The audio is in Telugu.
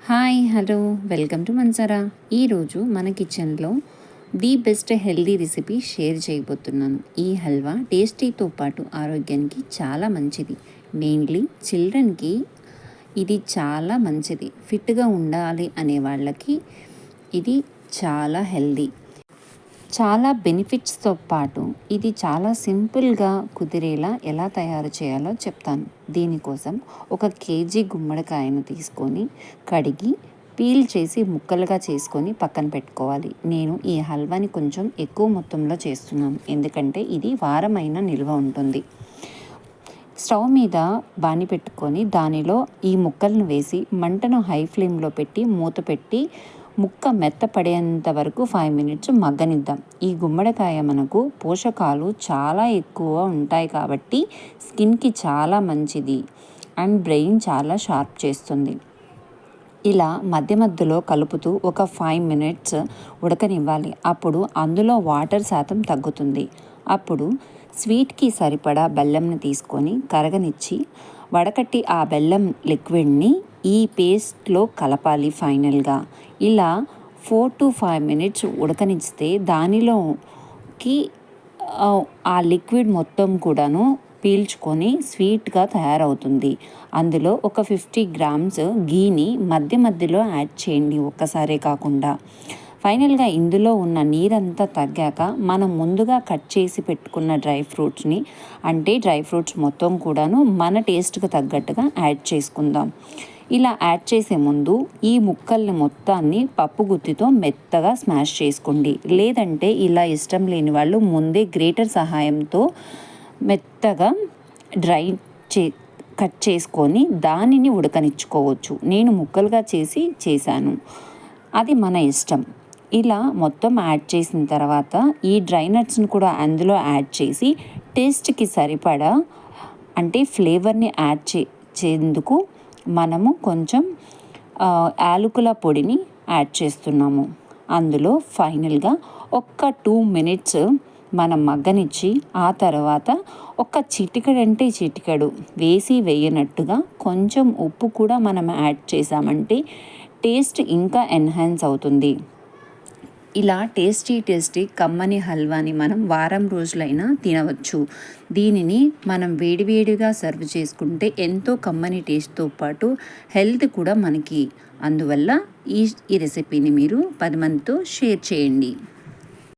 Hi hello welcome to Mansara. ఈరోజు మన కిచెన్లో the best healthy recipe share చేయబోతున్నాను. ఈ హల్వా టేస్టీతో పాటు ఆరోగ్యానికి చాలా మంచిది. మెయిన్లీ చిల్డ్రన్కి ఇది చాలా మంచిది. ఫిట్గా ఉండాలి అనే వాళ్ళకి ఇది చాలా హెల్దీ. చాలా బెనిఫిట్స్తో పాటు ఇది చాలా సింపుల్గా కుదిరేలా ఎలా తయారు చేయాలో చెప్తాను. దీనికోసం 1 కేజీ గుమ్మడికాయను తీసుకొని కడిగి పీల్ చేసి ముక్కలుగా చేసుకొని పక్కన పెట్టుకోవాలి. నేను ఈ హల్వాని కొంచెం ఎక్కువ మొత్తంలో చేస్తున్నాను, ఎందుకంటే ఇది వారమైన నిల్వ ఉంటుంది. స్టవ్ మీద బాణీ పెట్టుకొని దానిలో ఈ ముక్కలను వేసి మంటను హై ఫ్లేమ్లో పెట్టి మూత పెట్టి ముక్క మెత్తపడేంత వరకు 5 మినిట్స్ మగ్గనిద్దాం. ఈ గుమ్మడికాయ మనకు పోషకాలు చాలా ఎక్కువ ఉంటాయి కాబట్టి స్కిన్కి చాలా మంచిది అండ్ బ్రెయిన్ చాలా షార్ప్ చేస్తుంది. ఇలా మధ్య మధ్యలో కలుపుతూ ఒక 5 మినిట్స్ ఉడకనివ్వాలి. అప్పుడు అందులో వాటర్ శాతం తగ్గుతుంది. అప్పుడు స్వీట్కి సరిపడా బెల్లంని తీసుకొని కరగనిచ్చి వడకట్టి ఆ బెల్లం లిక్విడ్ని ఈ పేస్ట్లో కలపాలి. ఫైనల్గా ఇలా 4 to 5 మినిట్స్ ఉడకనిస్తే దానిలోకి ఆ లిక్విడ్ మొత్తం కూడాను పీల్చుకొని స్వీట్గా తయారవుతుంది. అందులో ఒక 50 గ్రామ్స్ గీని మధ్య మధ్యలో యాడ్ చేయండి, ఒక్కసారే కాకుండా. ఫైనల్గా ఇందులో ఉన్న నీరంతా తగ్గాక మనం ముందుగా కట్ చేసి పెట్టుకున్న డ్రై ఫ్రూట్స్ మొత్తం కూడాను మన టేస్ట్కి తగ్గట్టుగా యాడ్ చేసుకుందాం. ఇలా యాడ్ చేసే ముందు ఈ ముక్కల్ని మొత్తాన్ని పప్పు గుత్తితో మెత్తగా స్మాష్ చేసుకోండి. లేదంటే ఇలా ఇష్టం లేని వాళ్ళు ముందే గ్రేటర్ సహాయంతో మెత్తగా కట్ చేసుకొని దానిని ఉడకనిచ్చుకోవచ్చు. నేను ముక్కలుగా చేశాను, అది మన ఇష్టం. ఇలా మొత్తం యాడ్ చేసిన తర్వాత ఈ డ్రై నట్స్ని కూడా అందులో యాడ్ చేసి టేస్ట్కి సరిపడా అంటే ఫ్లేవర్ని యాడ్ చేసేందుకు మనము కొంచెం యాలకుల పొడిని యాడ్ చేస్తున్నాము. అందులో ఫైనల్గా 2 మినిట్స్ మనం మగ్గనిచ్చి ఆ తర్వాత ఒక చిటికెడు వేయనట్టుగా కొంచెం ఉప్పు కూడా మనం యాడ్ చేసామంటే టేస్ట్ ఇంకా ఎన్హాన్స్ అవుతుంది. ఇలా టేస్టీ కమ్మని హల్వాని మనం వారం రోజులైనా తినవచ్చు. దీనిని మనం వేడివేడిగా సర్వ్ చేసుకుంటే ఎంతో కమ్మని టేస్ట్తో పాటు హెల్త్ కూడా మనకి. అందువల్ల ఈ రెసిపీని మీరు 10 మందితో షేర్ చేయండి.